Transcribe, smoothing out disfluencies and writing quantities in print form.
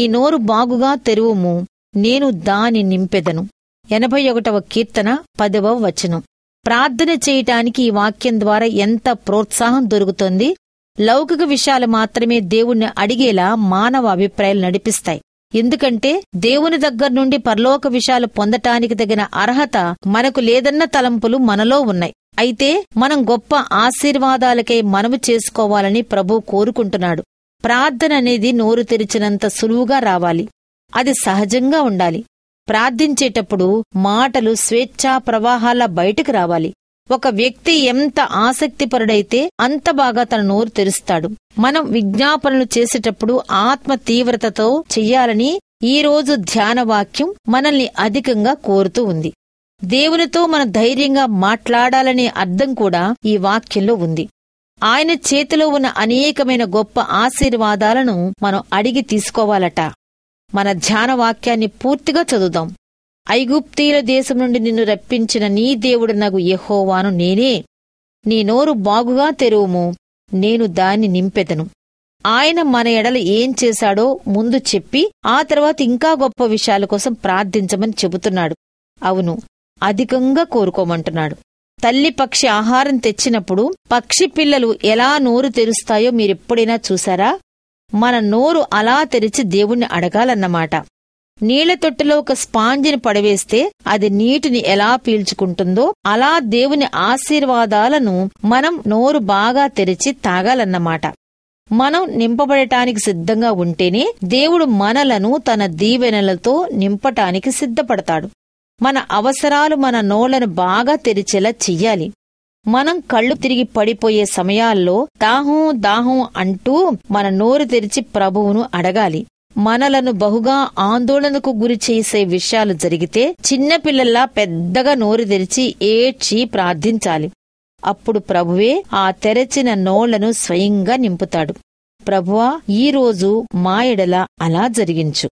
నీ నోరు బాగుగా తెరువుము, నేను దాని నింపెదను. 81వ కీర్తన 10వ వచనం. ప్రార్థన చేయటానికి ఈ వాక్యం ద్వారా ఎంత ప్రోత్సాహం దొరుకుతుంది. లౌకిక విషయాలు మాత్రమే దేవుణ్ణి అడిగేలా మానవ అభిప్రాయాలు నడిపిస్తాయి. ఎందుకంటే దేవుని దగ్గర నుండి పరలోక విషయాలు పొందటానికి తగిన అర్హత మనకు లేదన్న తలంపులు మనలో ఉన్నాయి. అయితే మనం గొప్ప ఆశీర్వాదాలకై మనవి చేసుకోవాలని ప్రభువు కోరుకుంటున్నాడు. ప్రార్థన అనేది నోరు తెరిచినంత సులువుగా రావాలి. అది సహజంగా ఉండాలి. ప్రార్థించేటప్పుడు మాటలు స్వేచ్ఛా ప్రవాహాల బయటకు రావాలి. ఒక వ్యక్తి ఎంత ఆసక్తిపరుడైతే అంత బాగా తన నోరు తెరుస్తాడు. మనం విజ్ఞాపనలు చేసేటప్పుడు ఆత్మ తీవ్రతతో చెయ్యాలని ఈ రోజు ధ్యానవాక్యం మనల్ని అధికంగా కోరుతూ ఉంది. దేవునితో మన ధైర్యంగా మాట్లాడాలనే అర్థం కూడా ఈ వాక్యంలో ఉంది. ఆయన చేతిలో ఉన్న అనేకమైన గొప్ప ఆశీర్వాదాలను మనం అడిగి తీసుకోవాలట. మన ధ్యానవాక్యాన్ని పూర్తిగా చదువుదాం. ఐగుప్తీయుల దేశం నుండి నిన్ను రప్పించిన నీ దేవుడనగు యెహోవాను నేనే. నీ నోరు బాగుగా తెరువుము, నేను దాన్ని నింపెదను. ఆయన మన ఎడల ఏం చేశాడో ముందు చెప్పి ఆ తర్వాత ఇంకా గొప్ప విషయాల కోసం ప్రార్థించమని చెబుతున్నాడు. అవును, అధికంగా కోరుకోమంటున్నాడు. తల్లి పక్షి ఆహారం తెచ్చినప్పుడు పక్షి పిల్లలు ఎలా నోరు తెరుస్తాయో మీరెప్పుడైనా చూశారా? మన నోరు అలా తెరిచి దేవుణ్ణి అడగాలన్నమాట. నీళ్ల తొట్టెలో ఒక స్పాంజిని పడవేస్తే అది నీటిని ఎలా పీల్చుకుంటుందో అలా దేవుని ఆశీర్వాదాలను మనం నోరు బాగా తెరిచి తాగాలన్నమాట. మనం నింపబడటానికి సిద్ధంగా ఉంటేనే దేవుడు మనలను తన దీవెనలతో నింపటానికి సిద్ధపడతాడు. మన అవసరాలు మన నోళ్లను బాగా తెరిచేలా చెయ్యాలి. మనం కళ్ళు తిరిగి పడిపోయే సమయాల్లో దాహం దాహం అంటూ మన నోరు తెరిచి ప్రభువును అడగాలి. మనలను బహుగా ఆందోళనకు గురి చేసే విషయాలు జరిగితే చిన్నపిల్లల్లా పెద్దగా నోరు తెరిచి ఏడ్చి ప్రార్థించాలి. అప్పుడు ప్రభువే ఆ తెరచిన నోళ్లను స్వయంగా నింపుతాడు. ప్రభువా, ఈరోజు మా ఎడల అలా జరిగించు.